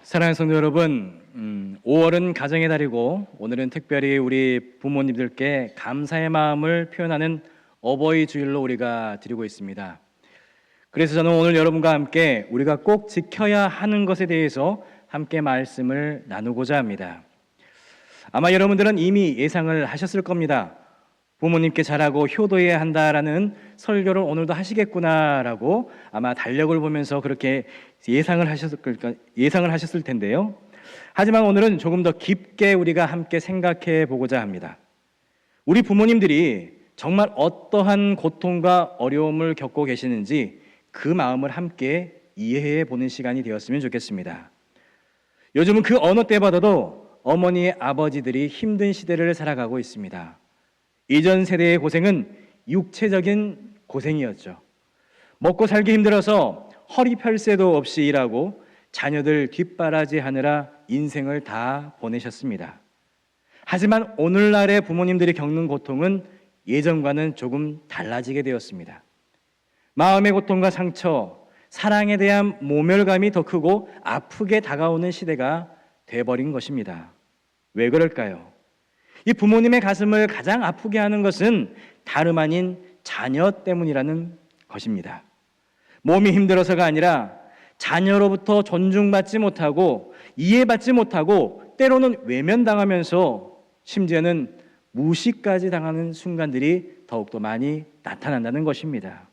사랑하는 성도 여러분, 5월은 가정의 달이고 오늘은 특별히 우리 부모님들께 감사의 마음을 표현하는 어버이 주일로 우리가 드리고 있습니다. 그래서 저는 오늘 여러분과 함께 우리가 꼭 지켜야 하는 것에 대해서 함께 말씀을 나누고자 합니다. 아마 여러분들은 이미 예상을 하셨을 겁니다. 부모님께 잘하고 효도해야 한다라는 설교를 오늘도 하시겠구나라고 아마 달력을 보면서 그렇게 예상을 하셨을 텐데요. 하지만 오늘은 조금 더 깊게 우리가 함께 생각해 보고자 합니다. 우리 부모님들이 정말 어떠한 고통과 어려움을 겪고 계시는지 그 마음을 함께 이해해 보는 시간이 되었으면 좋겠습니다. 요즘은 그 어느 때보다도 어머니의 아버지들이 힘든 시대를 살아가고 있습니다. 이전 세대의 고생은 육체적인 고생이었죠. 먹고 살기 힘들어서 허리 펼 새도 없이 일하고 자녀들 뒷바라지하느라 인생을 다 보내셨습니다. 하지만 오늘날의 부모님들이 겪는 고통은 예전과는 조금 달라지게 되었습니다. 마음의 고통과 상처, 사랑에 대한 모멸감이 더 크고 아프게 다가오는 시대가 돼버린 것입니다. 왜 그럴까요? 이 부모님의 가슴을 가장 아프게 하는 것은 다름 아닌 자녀 때문이라는 것입니다. 몸이 힘들어서가 아니라 자녀로부터 존중받지 못하고 이해받지 못하고 때로는 외면당하면서 심지어는 무시까지 당하는 순간들이 더욱더 많이 나타난다는 것입니다.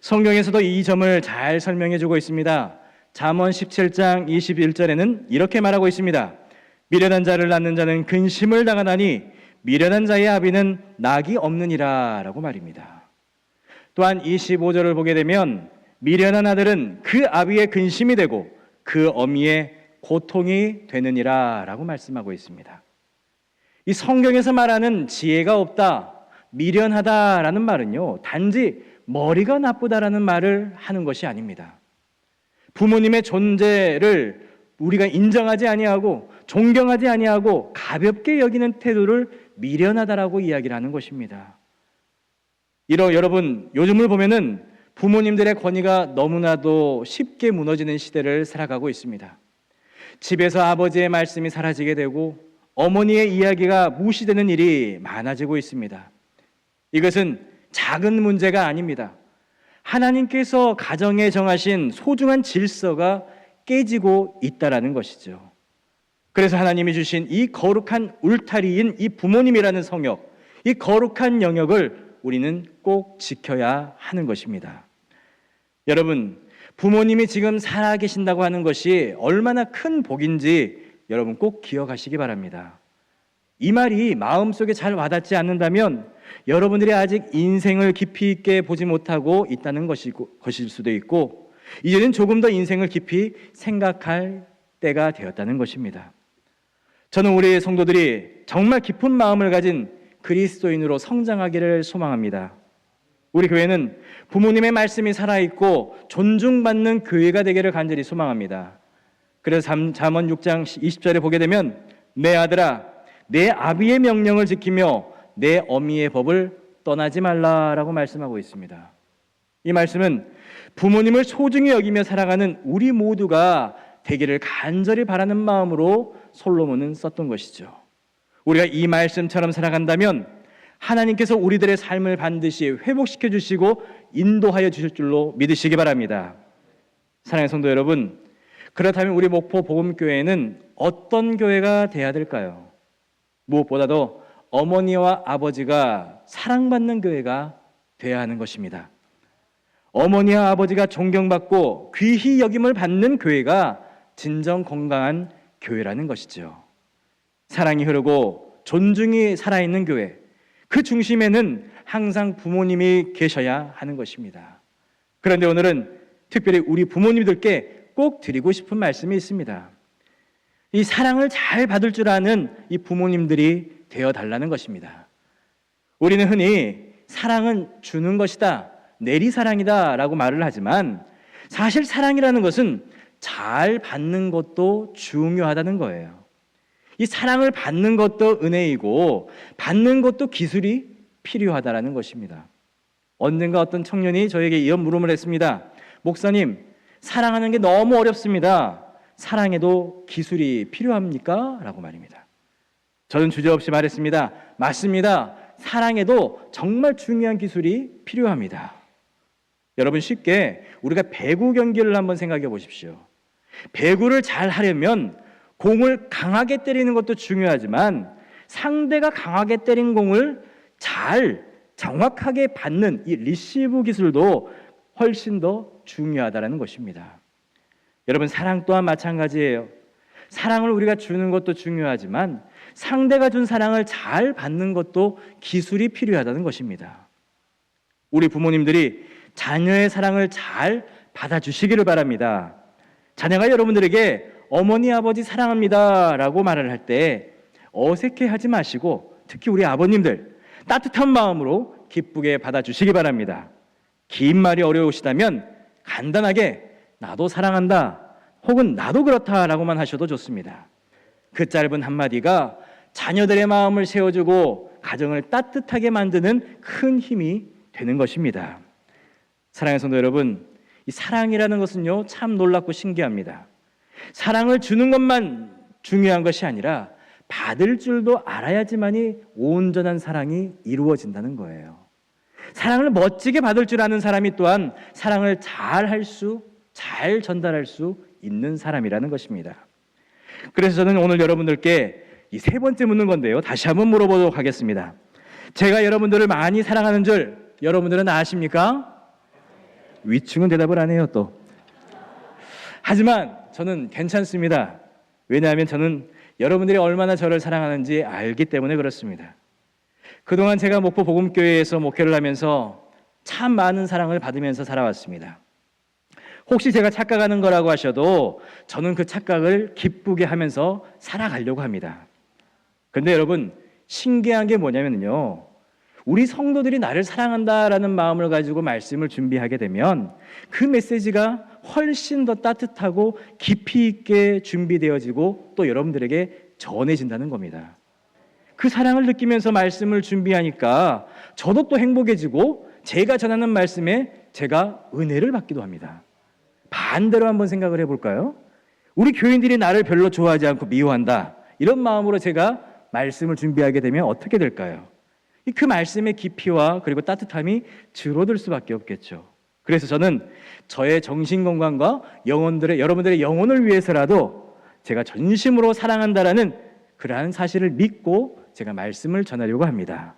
성경에서도 이 점을 잘 설명해 주고 있습니다. 잠언 17장 21절에는 이렇게 말하고 있습니다. 미련한 자를 낳는 자는 근심을 당하나니 미련한 자의 아비는 낙이 없느니라 라고 말입니다. 또한 25절을 보게 되면 미련한 아들은 그 아비의 근심이 되고 그 어미의 고통이 되느니라 라고 말씀하고 있습니다. 이 성경에서 말하는 지혜가 없다, 미련하다라는 말은요, 단지 머리가 나쁘다라는 말을 하는 것이 아닙니다. 부모님의 존재를 우리가 인정하지 아니하고 존경하지 아니하고 가볍게 여기는 태도를 미련하다라고 이야기를 하는 것입니다. 여러분, 요즘을 보면은 부모님들의 권위가 너무나도 쉽게 무너지는 시대를 살아가고 있습니다. 집에서 아버지의 말씀이 사라지게 되고 어머니의 이야기가 무시되는 일이 많아지고 있습니다. 이것은 작은 문제가 아닙니다. 하나님께서 가정에 정하신 소중한 질서가 깨지고 있다라는 것이죠. 그래서 하나님이 주신 이 거룩한 울타리인 이 부모님이라는 성역, 이 거룩한 영역을 우리는 꼭 지켜야 하는 것입니다. 여러분, 부모님이 지금 살아계신다고 하는 것이 얼마나 큰 복인지 여러분 꼭 기억하시기 바랍니다. 이 말이 마음속에 잘 와닿지 않는다면 여러분들이 아직 인생을 깊이 있게 보지 못하고 있다는 것일 수도 있고 이제는 조금 더 인생을 깊이 생각할 때가 되었다는 것입니다. 저는 우리 성도들이 정말 깊은 마음을 가진 그리스도인으로 성장하기를 소망합니다. 우리 교회는 부모님의 말씀이 살아있고 존중받는 교회가 되기를 간절히 소망합니다. 그래서 잠언 6장 20절에 보게 되면 내 아들아 내 아비의 명령을 지키며 내 어미의 법을 떠나지 말라라고 말씀하고 있습니다. 이 말씀은 부모님을 소중히 여기며 살아가는 우리 모두가 되기를 간절히 바라는 마음으로 솔로몬은 썼던 것이죠. 우리가 이 말씀처럼 살아간다면 하나님께서 우리들의 삶을 반드시 회복시켜 주시고 인도하여 주실 줄로 믿으시기 바랍니다. 사랑하는 성도 여러분, 그렇다면 우리 목포 복음교회는 어떤 교회가 돼야 될까요? 무엇보다도 어머니와 아버지가 사랑받는 교회가 돼야 하는 것입니다. 어머니와 아버지가 존경받고 귀히 여김을 받는 교회가 진정 건강한 교회라는 것이죠. 사랑이 흐르고 존중이 살아있는 교회, 그 중심에는 항상 부모님이 계셔야 하는 것입니다. 그런데 오늘은 특별히 우리 부모님들께 꼭 드리고 싶은 말씀이 있습니다. 이 사랑을 잘 받을 줄 아는 이 부모님들이 되어달라는 것입니다. 우리는 흔히 사랑은 주는 것이다, 내리사랑이다 라고 말을 하지만 사실 사랑이라는 것은 잘 받는 것도 중요하다는 거예요. 이 사랑을 받는 것도 은혜이고 받는 것도 기술이 필요하다라는 것입니다. 언젠가 어떤 청년이 저에게 이런 물음을 했습니다. 목사님, 사랑하는 게 너무 어렵습니다. 사랑에도 기술이 필요합니까? 라고 말입니다. 저는 주저없이 말했습니다. 맞습니다. 사랑에도 정말 중요한 기술이 필요합니다. 여러분, 쉽게 우리가 배구 경기를 한번 생각해 보십시오. 배구를 잘 하려면 공을 강하게 때리는 것도 중요하지만 상대가 강하게 때린 공을 잘 정확하게 받는 이 리시브 기술도 훨씬 더 중요하다는 것입니다. 여러분, 사랑 또한 마찬가지예요. 사랑을 우리가 주는 것도 중요하지만 상대가 준 사랑을 잘 받는 것도 기술이 필요하다는 것입니다. 우리 부모님들이 자녀의 사랑을 잘 받아주시기를 바랍니다. 자녀가 여러분들에게 어머니, 아버지 사랑합니다 라고 말을 할 때 어색해하지 마시고 특히 우리 아버님들 따뜻한 마음으로 기쁘게 받아주시기 바랍니다. 긴 말이 어려우시다면 간단하게 나도 사랑한다 혹은 나도 그렇다라고만 하셔도 좋습니다. 그 짧은 한마디가 자녀들의 마음을 세워주고 가정을 따뜻하게 만드는 큰 힘이 되는 것입니다. 사랑하는 성도 여러분, 이 사랑이라는 것은요 참 놀랍고 신기합니다. 사랑을 주는 것만 중요한 것이 아니라 받을 줄도 알아야지만이 온전한 사랑이 이루어진다는 거예요. 사랑을 멋지게 받을 줄 아는 사람이 또한 사랑을 잘 전달할 수 있는 사람이라는 것입니다. 그래서 저는 오늘 여러분들께 이 세 번째 묻는 건데요, 다시 한번 물어보도록 하겠습니다. 제가 여러분들을 많이 사랑하는 줄 여러분들은 아십니까? 위층은 대답을 안 해요 또. 하지만 저는 괜찮습니다. 왜냐하면 저는 여러분들이 얼마나 저를 사랑하는지 알기 때문에 그렇습니다. 그동안 제가 목포 복음교회에서 목회를 하면서 참 많은 사랑을 받으면서 살아왔습니다. 혹시 제가 착각하는 거라고 하셔도 저는 그 착각을 기쁘게 하면서 살아가려고 합니다. 그런데 여러분, 신기한 게 뭐냐면요, 우리 성도들이 나를 사랑한다라는 마음을 가지고 말씀을 준비하게 되면 그 메시지가 훨씬 더 따뜻하고 깊이 있게 준비되어지고 또 여러분들에게 전해진다는 겁니다. 그 사랑을 느끼면서 말씀을 준비하니까 저도 또 행복해지고 제가 전하는 말씀에 제가 은혜를 받기도 합니다. 반대로 한번 생각을 해볼까요? 우리 교인들이 나를 별로 좋아하지 않고 미워한다, 이런 마음으로 제가 말씀을 준비하게 되면 어떻게 될까요? 그 말씀의 깊이와 그리고 따뜻함이 줄어들 수밖에 없겠죠. 그래서 저는 저의 정신건강과 여러분들의 영혼을 위해서라도 제가 전심으로 사랑한다라는 그러한 사실을 믿고 제가 말씀을 전하려고 합니다.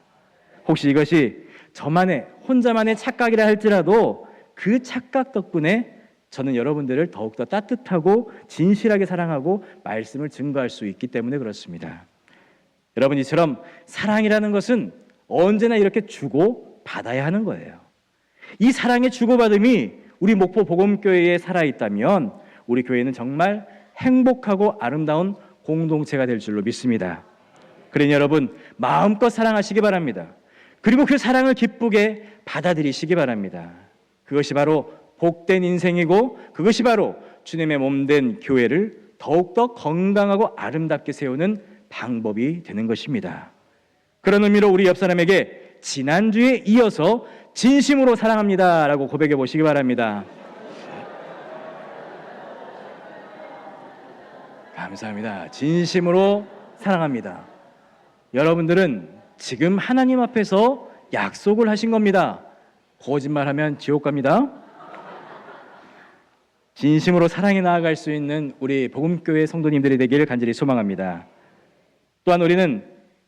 혹시 이것이 혼자만의 착각이라 할지라도 그 착각 덕분에 저는 여러분들을 더욱더 따뜻하고 진실하게 사랑하고 말씀을 증거할 수 있기 때문에 그렇습니다. 여러분, 이처럼 사랑이라는 것은 언제나 이렇게 주고 받아야 하는 거예요. 이 사랑의 주고받음이 우리 목포 복음교회에 살아있다면 우리 교회는 정말 행복하고 아름다운 공동체가 될 줄로 믿습니다. 그러니 여러분, 마음껏 사랑하시기 바랍니다. 그리고 그 사랑을 기쁘게 받아들이시기 바랍니다. 그것이 바로 복된 인생이고 그것이 바로 주님의 몸된 교회를 더욱더 건강하고 아름답게 세우는 방법이 되는 것입니다. 그런 의미로 우리 옆 사람에게 지난주에 이어서 진심으로 사랑합니다 라고 고백해 보시기 바랍니다. 감사합니다. 진심으로 사랑합니다. 여러분들은 지금 하나님 앞에서 약속을 하신 겁니다. 거짓말하면 지옥 갑니다. 진심으로 사랑해 나아갈 수 있는 우리 복음교회 성도님들이 되기를 간절히 소망합니다. 또한 우리는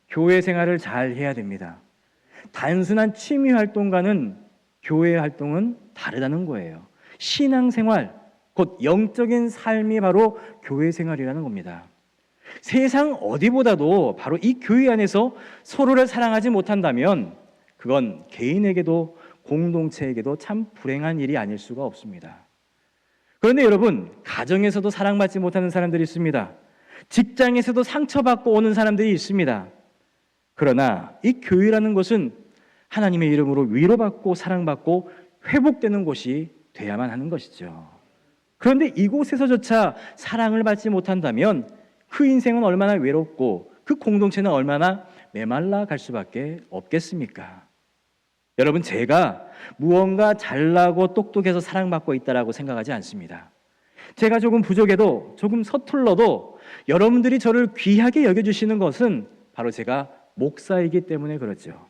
교회 생활을 잘 해야 됩니다. 단순한 취미 활동과는 교회 활동은 다르다는 거예요. 신앙생활, 곧 영적인 삶이 바로 교회 생활이라는 겁니다. 세상 어디보다도 바로 이 교회 안에서 서로를 사랑하지 못한다면 그건 개인에게도 공동체에게도 참 불행한 일이 아닐 수가 없습니다. 그런데 여러분, 가정에서도 사랑받지 못하는 사람들이 있습니다. 직장에서도 상처받고 오는 사람들이 있습니다. 그러나 이 교회라는 것은 하나님의 이름으로 위로받고 사랑받고 회복되는 곳이 돼야만 하는 것이죠. 그런데 이곳에서조차 사랑을 받지 못한다면 그 인생은 얼마나 외롭고 그 공동체는 얼마나 메말라 갈 수밖에 없겠습니까? 여러분, 제가 무언가 잘나고 똑똑해서 사랑받고 있다라고 생각하지 않습니다. 제가 조금 부족해도, 조금 서툴러도 여러분들이 저를 귀하게 여겨주시는 것은 바로 제가 목사이기 때문에 그렇죠.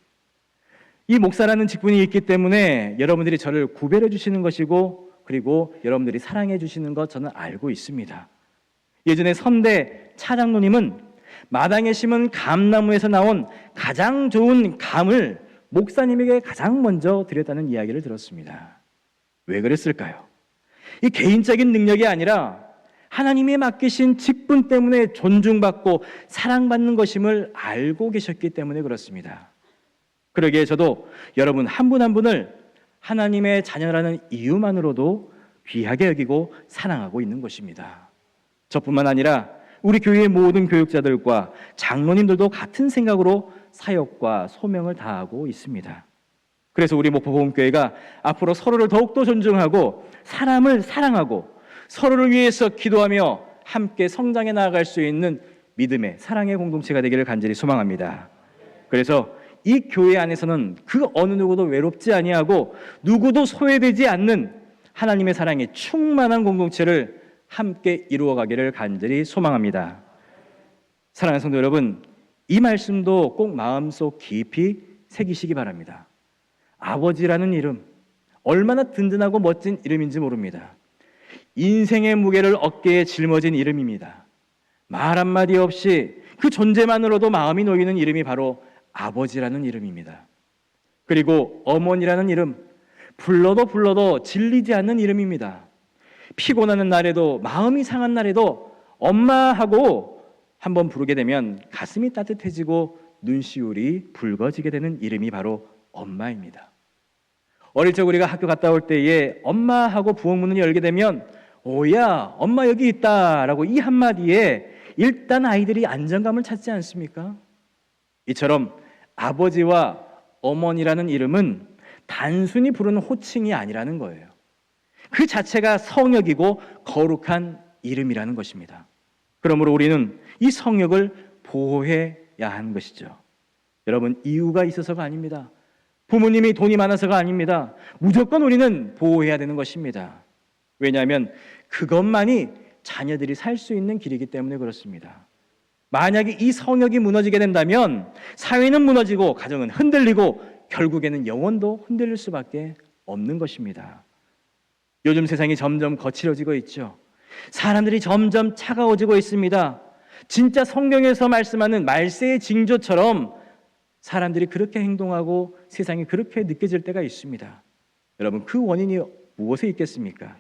이 목사라는 직분이 있기 때문에 여러분들이 저를 구별해 주시는 것이고, 그리고 여러분들이 사랑해 주시는 것 저는 알고 있습니다. 예전에 선대 차장로님은 마당에 심은 감나무에서 나온 가장 좋은 감을 목사님에게 가장 먼저 드렸다는 이야기를 들었습니다. 왜 그랬을까요? 이 개인적인 능력이 아니라 하나님이 맡기신 직분 때문에 존중받고 사랑받는 것임을 알고 계셨기 때문에 그렇습니다. 그러기에 저도 여러분 한 분 한 분을 하나님의 자녀라는 이유만으로도 귀하게 여기고 사랑하고 있는 것입니다. 저뿐만 아니라 우리 교회의 모든 교육자들과 장로님들도 같은 생각으로 사역과 소명을 다하고 있습니다. 그래서 우리 목포복음교회가 앞으로 서로를 더욱더 존중하고 사람을 사랑하고 서로를 위해서 기도하며 함께 성장해 나아갈 수 있는 믿음의 사랑의 공동체가 되기를 간절히 소망합니다. 그래서 이 교회 안에서는 그 어느 누구도 외롭지 아니하고 누구도 소외되지 않는 하나님의 사랑에 충만한 공동체를 함께 이루어가기를 간절히 소망합니다. 사랑하는 성도 여러분, 이 말씀도 꼭 마음속 깊이 새기시기 바랍니다. 아버지라는 이름, 얼마나 든든하고 멋진 이름인지 모릅니다. 인생의 무게를 어깨에 짊어진 이름입니다. 말 한마디 없이 그 존재만으로도 마음이 놓이는 이름이 바로 아버지라는 이름입니다. 그리고 어머니라는 이름, 불러도 질리지 않는 이름입니다. 피곤하는 날에도, 마음이 상한 날에도 엄마하고 한번 부르게 되면 가슴이 따뜻해지고 눈시울이 붉어지게 되는 이름이 바로 엄마입니다. 어릴 적 우리가 학교 갔다 올 때에 엄마하고 부엌문을 열게 되면 오야 엄마 여기 있다라고 이 한마디에 일단 아이들이 안정감을 찾지 않습니까? 이처럼 아버지와 어머니라는 이름은 단순히 부르는 호칭이 아니라는 거예요. 그 자체가 성역이고 거룩한 이름이라는 것입니다. 그러므로 우리는 이 성역을 보호해야 하는 것이죠. 여러분, 이유가 있어서가 아닙니다. 부모님이 돈이 많아서가 아닙니다. 무조건 우리는 보호해야 되는 것입니다. 왜냐하면 그것만이 자녀들이 살 수 있는 길이기 때문에 그렇습니다. 만약에 이 성역이 무너지게 된다면 사회는 무너지고 가정은 흔들리고 결국에는 영혼도 흔들릴 수밖에 없는 것입니다. 요즘 세상이 점점 거칠어지고 있죠. 사람들이 점점 차가워지고 있습니다. 진짜 성경에서 말씀하는 말세의 징조처럼 사람들이 그렇게 행동하고 세상이 그렇게 느껴질 때가 있습니다. 여러분, 그 원인이 무엇에 있겠습니까?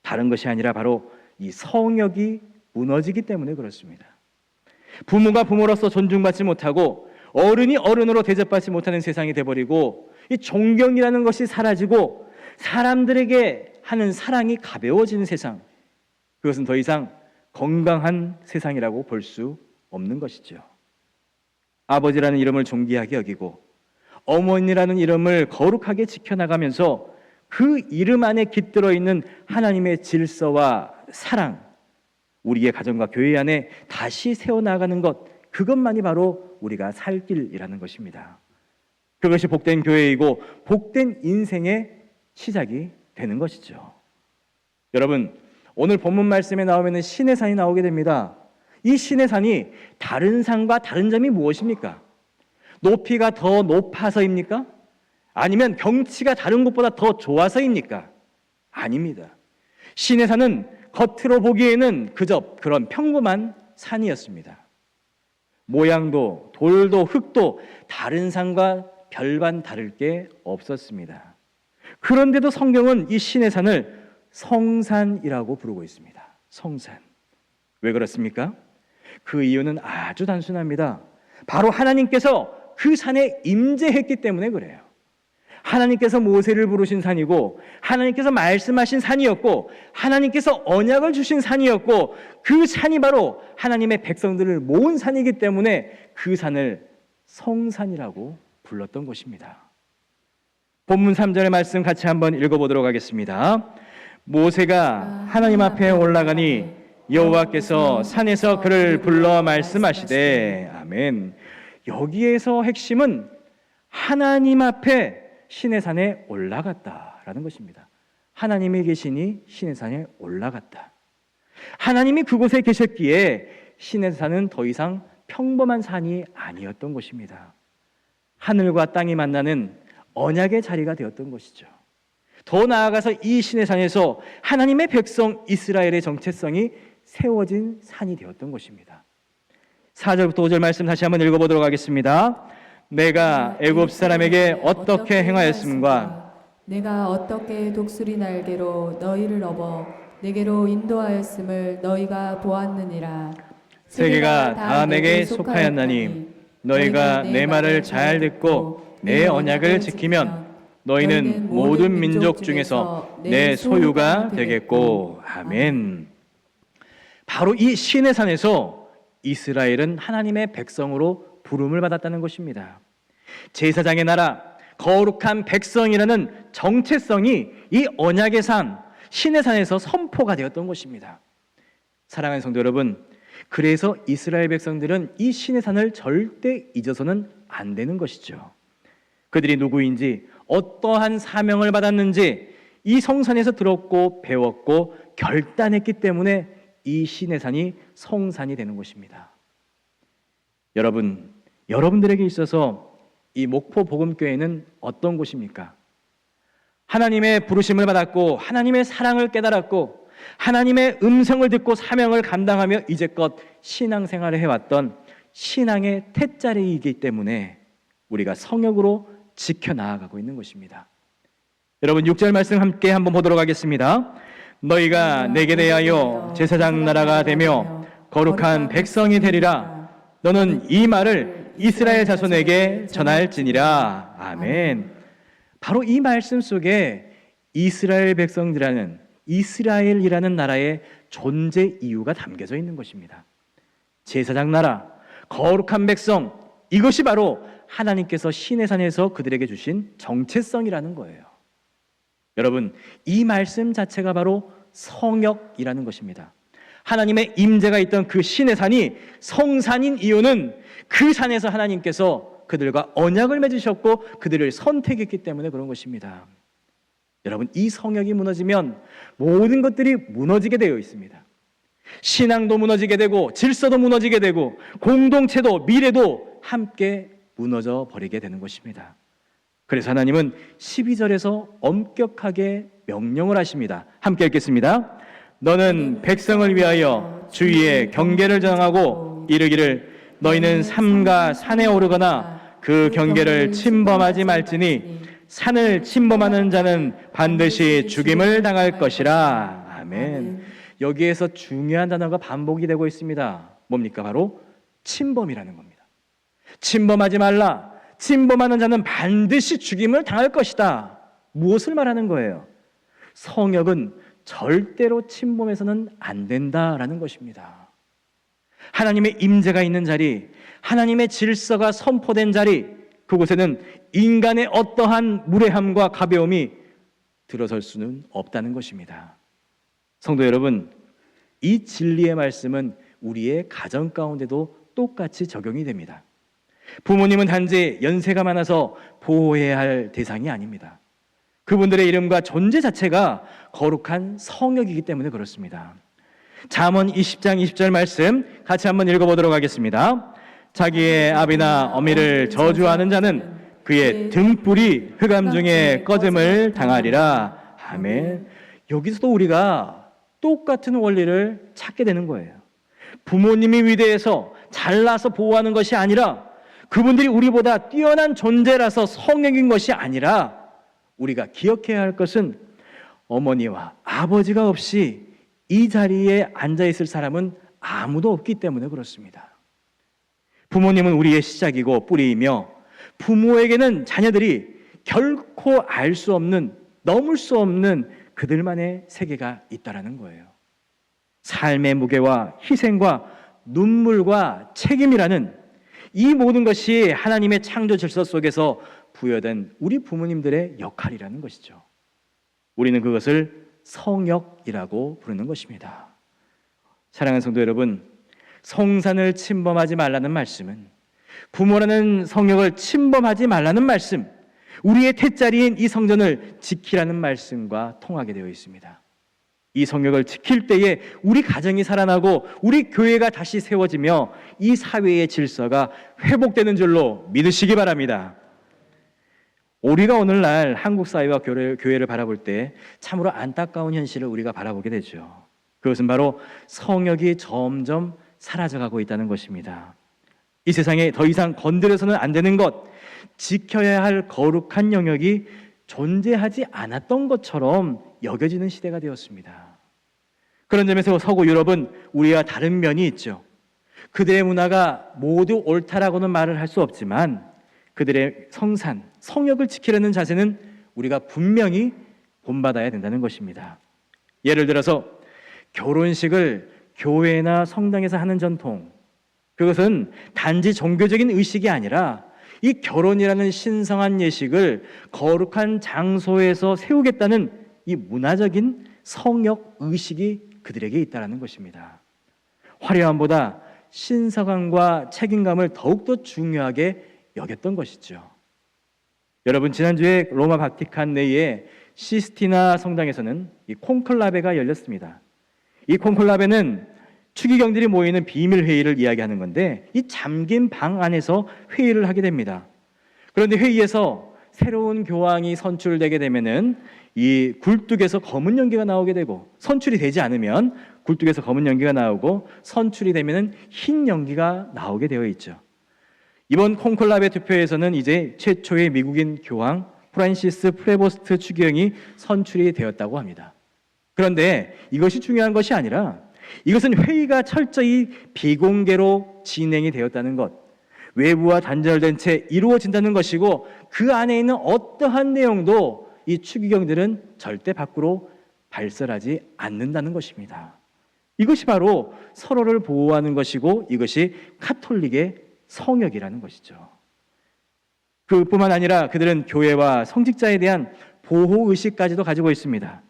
다른 것이 아니라 바로 이 성역이 무너지기 때문에 그렇습니다. 부모가 부모로서 존중받지 못하고 어른이 어른으로 대접받지 못하는 세상이 돼버리고 이 존경이라는 것이 사라지고 사람들에게 하는 사랑이 가벼워지는 세상, 그것은 더 이상 건강한 세상이라고 볼 수 없는 것이죠. 아버지라는 이름을 존귀하게 여기고 어머니라는 이름을 거룩하게 지켜나가면서 그 이름 안에 깃들어 있는 하나님의 질서와 사랑, 우리의 가정과 교회 안에 다시 세워나가는 것, 그것만이 바로 우리가 살 길이라는 것입니다. 그것이 복된 교회이고 복된 인생의 시작이 되는 것이죠. 여러분, 오늘 본문 말씀에 나오면 신의 산이 나오게 됩니다. 이 신의 산이 다른 산과 다른 점이 무엇입니까? 높이가 더 높아서입니까? 아니면 경치가 다른 곳보다 더 좋아서입니까? 아닙니다. 신의 산은 겉으로 보기에는 그저 그런 평범한 산이었습니다. 모양도 돌도 흙도 다른 산과 별반 다를 게 없었습니다. 그런데도 성경은 이 신의 산을 성산이라고 부르고 있습니다. 성산. 왜 그렇습니까? 그 이유는 아주 단순합니다. 바로 하나님께서 그 산에 임재했기 때문에 그래요. 하나님께서 모세를 부르신 산이고 하나님께서 말씀하신 산이었고 하나님께서 언약을 주신 산이었고 그 산이 바로 하나님의 백성들을 모은 산이기 때문에 그 산을 성산이라고 불렀던 것입니다. 본문 3절의 말씀 같이 한번 읽어보도록 하겠습니다. 모세가 하나님 앞에 올라가니 여호와께서 산에서 그를 불러 말씀하시되, 아멘. 여기에서 핵심은 하나님 앞에 신의 산에 올라갔다라는 것입니다. 하나님이 계시니 신의 산에 올라갔다. 하나님이 그곳에 계셨기에 시내산은 더 이상 평범한 산이 아니었던 것입니다. 하늘과 땅이 만나는 언약의 자리가 되었던 것이죠. 더 나아가서 이 시내산에서 하나님의 백성 이스라엘의 정체성이 세워진 산이 되었던 것입니다. 4절부터 5절 말씀 다시 한번 읽어보도록 하겠습니다. 내가 애굽 사람에게 어떻게 행하였음과 내가 어떻게 독수리 날개로 너희를 업어 내게로 인도하였음을 너희가 보았느니라. 세계가 다 내게 속하였나니 너희가 내 말을 잘 듣고 내 언약을 지키면 너희는 모든 민족 중에서 내 소유가 되겠고. 아멘. 바로 이 시내산에서 이스라엘은 하나님의 백성으로 부름을 받았다는 것입니다. 제사장의 나라, 거룩한 백성이라는 정체성이 이 언약의 산, 시내산에서 선포가 되었던 것입니다. 사랑하는 성도 여러분, 그래서 이스라엘 백성들은 이 시내산을 절대 잊어서는 안 되는 것이죠. 그들이 누구인지, 어떠한 사명을 받았는지 이 성산에서 들었고 배웠고 결단했기 때문에 이 시내산이 성산이 되는 것입니다. 여러분들에게 있어서 이 목포 복음교회는 어떤 곳입니까? 하나님의 부르심을 받았고 하나님의 사랑을 깨달았고 하나님의 음성을 듣고 사명을 감당하며 이제껏 신앙생활을 해왔던 신앙의 태자리이기 때문에 우리가 성역으로 지켜나아가고 있는 것입니다. 여러분 6절 말씀 함께 한번 보도록 하겠습니다. 너희가 내게 대하여 제사장 나라가 되며 거룩한 백성이 되리라. 너는 이 말을 이스라엘 자손에게 전할지니라. 아멘. 바로 이 말씀 속에 이스라엘 백성들이라는 이스라엘이라는 나라의 존재 이유가 담겨져 있는 것입니다. 제사장 나라, 거룩한 백성, 이것이 바로 하나님께서 시내산에서 그들에게 주신 정체성이라는 거예요. 여러분, 이 말씀 자체가 바로 성역이라는 것입니다. 하나님의 임재가 있던 그 시내산이 성산인 이유는 그 산에서 하나님께서 그들과 언약을 맺으셨고 그들을 선택했기 때문에 그런 것입니다. 여러분, 이 성역이 무너지면 모든 것들이 무너지게 되어 있습니다. 신앙도 무너지게 되고 질서도 무너지게 되고 공동체도 미래도 함께 무너져 버리게 되는 것입니다. 그래서 하나님은 12절에서 엄격하게 명령을 하십니다. 함께 읽겠습니다. 너는 백성을 위하여 주위에 경계를 정하고 이르기를 너희는 삼가 산에 오르거나 그 경계를 침범하지 말지니 산을 침범하는 자는 반드시 죽임을 당할 것이라. 아멘. 여기에서 중요한 단어가 반복이 되고 있습니다. 뭡니까? 바로 침범이라는 겁니다. 침범하지 말라. 침범하는 자는 반드시 죽임을 당할 것이다. 무엇을 말하는 거예요? 성역은 절대로 침범해서는 안 된다라는 것입니다. 하나님의 임재가 있는 자리, 하나님의 질서가 선포된 자리, 그곳에는 인간의 어떠한 무례함과 가벼움이 들어설 수는 없다는 것입니다. 성도 여러분, 이 진리의 말씀은 우리의 가정 가운데도 똑같이 적용이 됩니다. 부모님은 단지 연세가 많아서 보호해야 할 대상이 아닙니다. 그분들의 이름과 존재 자체가 거룩한 성역이기 때문에 그렇습니다. 잠언 20장 20절 말씀 같이 한번 읽어보도록 하겠습니다. 자기의 아비나 어미를 저주하는 자는 그의 등불이 흑암 중에 꺼짐을 당하리라. 아멘. 여기서도 우리가 똑같은 원리를 찾게 되는 거예요. 부모님이 위대해서 잘나서 보호하는 것이 아니라 그분들이 우리보다 뛰어난 존재라서 성역인 것이 아니라 우리가 기억해야 할 것은 어머니와 아버지가 없이 이 자리에 앉아있을 사람은 아무도 없기 때문에 그렇습니다. 부모님은 우리의 시작이고 뿌리이며 부모에게는 자녀들이 결코 알 수 없는, 넘을 수 없는 그들만의 세계가 있다라는 거예요. 삶의 무게와 희생과 눈물과 책임이라는 이 모든 것이 하나님의 창조 질서 속에서 부여된 우리 부모님들의 역할이라는 것이죠. 우리는 그것을 성역이라고 부르는 것입니다. 사랑하는 성도 여러분, 성산을 침범하지 말라는 말씀은 부모라는 성역을 침범하지 말라는 말씀, 우리의 태자리인 이 성전을 지키라는 말씀과 통하게 되어 있습니다. 이 성역을 지킬 때에 우리 가정이 살아나고 우리 교회가 다시 세워지며 이 사회의 질서가 회복되는 줄로 믿으시기 바랍니다. 우리가 오늘날 한국 사회와 교회를 바라볼 때 참으로 안타까운 현실을 우리가 바라보게 되죠. 그것은 바로 성역이 점점 사라져가고 있다는 것입니다. 이 세상에 더 이상 건드려서는 안 되는 것, 지켜야 할 거룩한 영역이 존재하지 않았던 것처럼 여겨지는 시대가 되었습니다. 그런 점에서 서구 유럽은 우리와 다른 면이 있죠. 그들의 문화가 모두 옳다라고는 말을 할 수 없지만 그들의 성산, 성역을 지키려는 자세는 우리가 분명히 본받아야 된다는 것입니다. 예를 들어서 결혼식을 교회나 성당에서 하는 전통, 그것은 단지 종교적인 의식이 아니라 이 결혼이라는 신성한 예식을 거룩한 장소에서 세우겠다는 이 문화적인 성역 의식이 그들에게 있다는 것입니다. 화려함보다 신성함과 책임감을 더욱더 중요하게 여겼던 것이죠. 여러분, 지난주에 로마 바티칸 내에 시스티나 성당에서는 이 콘클라베가 열렸습니다. 이 콘클라베는 추기경들이 모이는 비밀 회의를 이야기하는 건데 이 잠긴 방 안에서 회의를 하게 됩니다. 그런데 회의에서 새로운 교황이 선출되게 되면은 이 굴뚝에서 검은 연기가 나오게 되고, 선출이 되지 않으면 굴뚝에서 검은 연기가 나오고 선출이 되면은 흰 연기가 나오게 되어 있죠. 이번 콘클라베 투표에서는 이제 최초의 미국인 교황 프란시스 프레보스트 추기경이 선출이 되었다고 합니다. 그런데 이것이 중요한 것이 아니라 이것은 회의가 철저히 비공개로 진행이 되었다는 것, 외부와 단절된 채 이루어진다는 것이고 그 안에 있는 어떠한 내용도 이 추기경들은 절대 밖으로 발설하지 않는다는 것입니다. 이것이 바로 서로를 보호하는 것이고 이것이 카톨릭의 성역이라는 것이죠. 그뿐만 아니라 그들은 교회와 성직자에 대한 보호의식까지도 가지고 있습니다.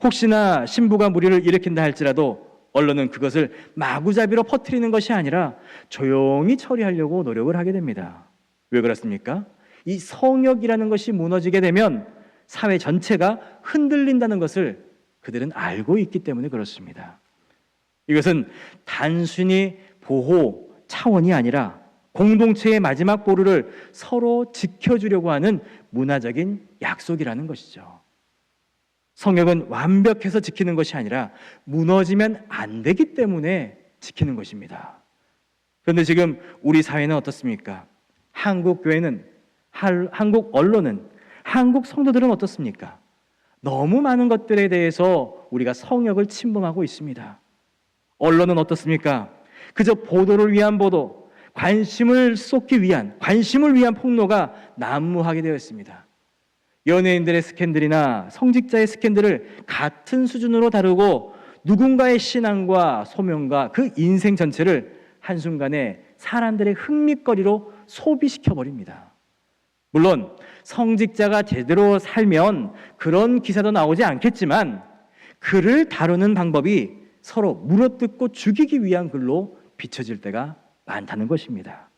혹시나 신부가 무리를 일으킨다 할지라도 언론은 그것을 마구잡이로 퍼뜨리는 것이 아니라 조용히 처리하려고 노력을 하게 됩니다. 왜 그렇습니까? 이 성역이라는 것이 무너지게 되면 사회 전체가 흔들린다는 것을 그들은 알고 있기 때문에 그렇습니다. 이것은 단순히 보호 차원이 아니라 공동체의 마지막 보루를 서로 지켜주려고 하는 문화적인 약속이라는 것이죠. 성역은 완벽해서 지키는 것이 아니라 무너지면 안 되기 때문에 지키는 것입니다. 그런데 지금 우리 사회는 어떻습니까? 한국 교회는, 한국 언론은, 한국 성도들은 어떻습니까? 너무 많은 것들에 대해서 우리가 성역을 침범하고 있습니다. 언론은 어떻습니까? 그저 보도를 위한 보도, 관심을 위한 폭로가 난무하게 되어 있습니다. 연예인들의 스캔들이나 성직자의 스캔들을 같은 수준으로 다루고 누군가의 신앙과 소명과 그 인생 전체를 한순간에 사람들의 흥미거리로 소비시켜버립니다. 물론 성직자가 제대로 살면 그런 기사도 나오지 않겠지만 그를 다루는 방법이 서로 물어뜯고 죽이기 위한 글로 비춰질 때가 많다는 것입니다.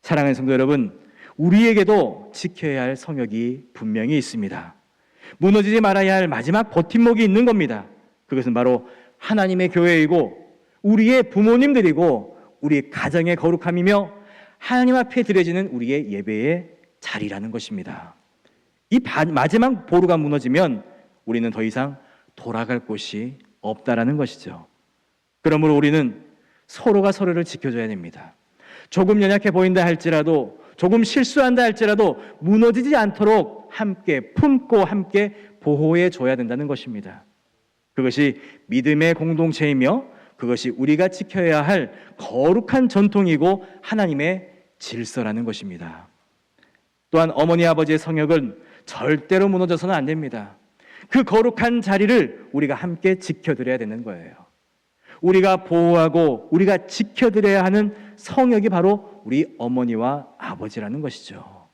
사랑하는 성도 여러분, 우리에게도 지켜야 할 성역이 분명히 있습니다. 무너지지 말아야 할 마지막 버팀목이 있는 겁니다. 그것은 바로 하나님의 교회이고 우리의 부모님들이고 우리 가정의 거룩함이며 하나님 앞에 드려지는 우리의 예배의 자리라는 것입니다. 이 마지막 보루가 무너지면 우리는 더 이상 돌아갈 곳이 없다라는 것이죠. 그러므로 우리는 서로가 서로를 지켜줘야 됩니다. 조금 연약해 보인다 할지라도, 조금 실수한다 할지라도 무너지지 않도록 함께 품고 함께 보호해 줘야 된다는 것입니다. 그것이 믿음의 공동체이며 그것이 우리가 지켜야 할 거룩한 전통이고 하나님의 질서라는 것입니다. 또한 어머니 아버지의 성역은 절대로 무너져서는 안 됩니다. 그 거룩한 자리를 우리가 함께 지켜드려야 되는 거예요. 우리가 보호하고 우리가 지켜드려야 하는 성역이 바로 우리 어머니와 아버지라는 것이죠.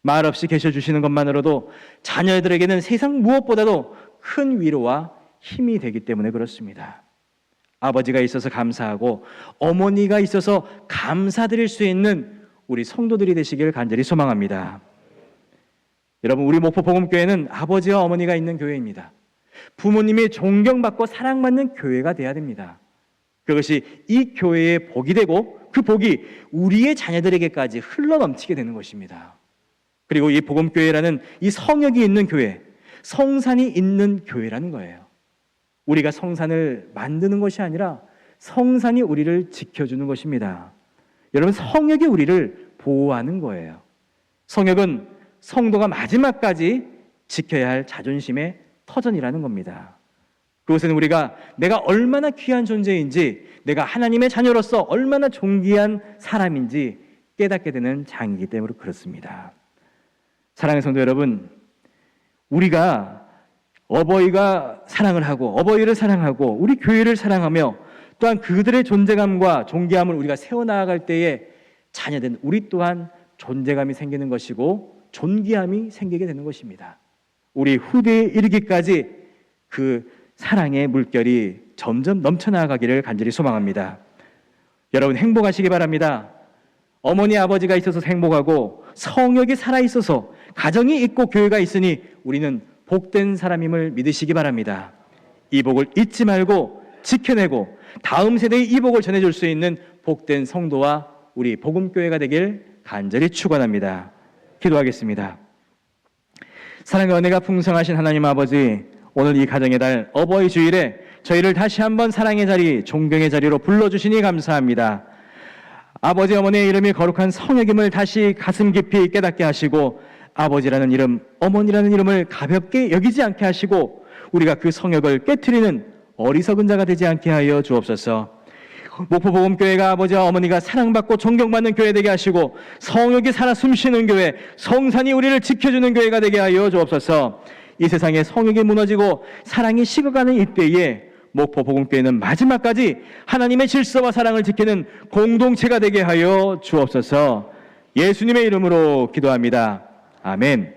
말 없이 계셔주시는 것만으로도 자녀들에게는 세상 무엇보다도 큰 위로와 힘이 되기 때문에 그렇습니다. 아버지가 있어서 감사하고 어머니가 있어서 감사드릴 수 있는 우리 성도들이 되시길 간절히 소망합니다. 여러분, 우리 목포 복음교회는 아버지와 어머니가 있는 교회입니다. 부모님이 존경받고 사랑받는 교회가 돼야 됩니다. 그것이 이 교회의 복이 되고 그 복이 우리의 자녀들에게까지 흘러넘치게 되는 것입니다. 그리고 이 복음교회라는 이 성역이 있는 교회, 성산이 있는 교회라는 거예요. 우리가 성산을 만드는 것이 아니라 성산이 우리를 지켜주는 것입니다. 여러분, 성역이 우리를 보호하는 거예요. 성역은 성도가 마지막까지 지켜야 할 자존심의 터전이라는 겁니다. 그것은 우리가 내가 얼마나 귀한 존재인지, 내가 하나님의 자녀로서 얼마나 존귀한 사람인지 깨닫게 되는 장이기 때문에 그렇습니다. 사랑하는 성도 여러분, 우리가 어버이가 사랑을 하고 어버이를 사랑하고 우리 교회를 사랑하며 또한 그들의 존재감과 존귀함을 우리가 세워나갈 때에 자녀된 우리 또한 존재감이 생기는 것이고 존귀함이 생기게 되는 것입니다. 우리 후대에 이르기까지 그 사랑의 물결이 점점 넘쳐나가기를 간절히 소망합니다. 여러분, 행복하시기 바랍니다. 어머니 아버지가 있어서 행복하고 성역이 살아있어서 가정이 있고 교회가 있으니 우리는 복된 사람임을 믿으시기 바랍니다. 이 복을 잊지 말고 지켜내고 다음 세대에 이 복을 전해줄 수 있는 복된 성도와 우리 복음교회가 되길 간절히 축원합니다. 기도하겠습니다. 사랑과 은혜가 풍성하신 하나님 아버지, 오늘 이 가정의 달 어버이 주일에 저희를 다시 한번 사랑의 자리, 존경의 자리로 불러주시니 감사합니다. 아버지 어머니의 이름이 거룩한 성역임을 다시 가슴 깊이 깨닫게 하시고 아버지라는 이름, 어머니라는 이름을 가볍게 여기지 않게 하시고 우리가 그 성역을 깨트리는 어리석은 자가 되지 않게 하여 주옵소서. 목포복음교회가 아버지와 어머니가 사랑받고 존경받는 교회 되게 하시고 성역이 살아 숨쉬는 교회, 성산이 우리를 지켜주는 교회가 되게 하여 주옵소서. 이 세상에 성역이 무너지고 사랑이 식어가는 이때에 목포복음교회는 마지막까지 하나님의 질서와 사랑을 지키는 공동체가 되게 하여 주옵소서. 예수님의 이름으로 기도합니다. 아멘.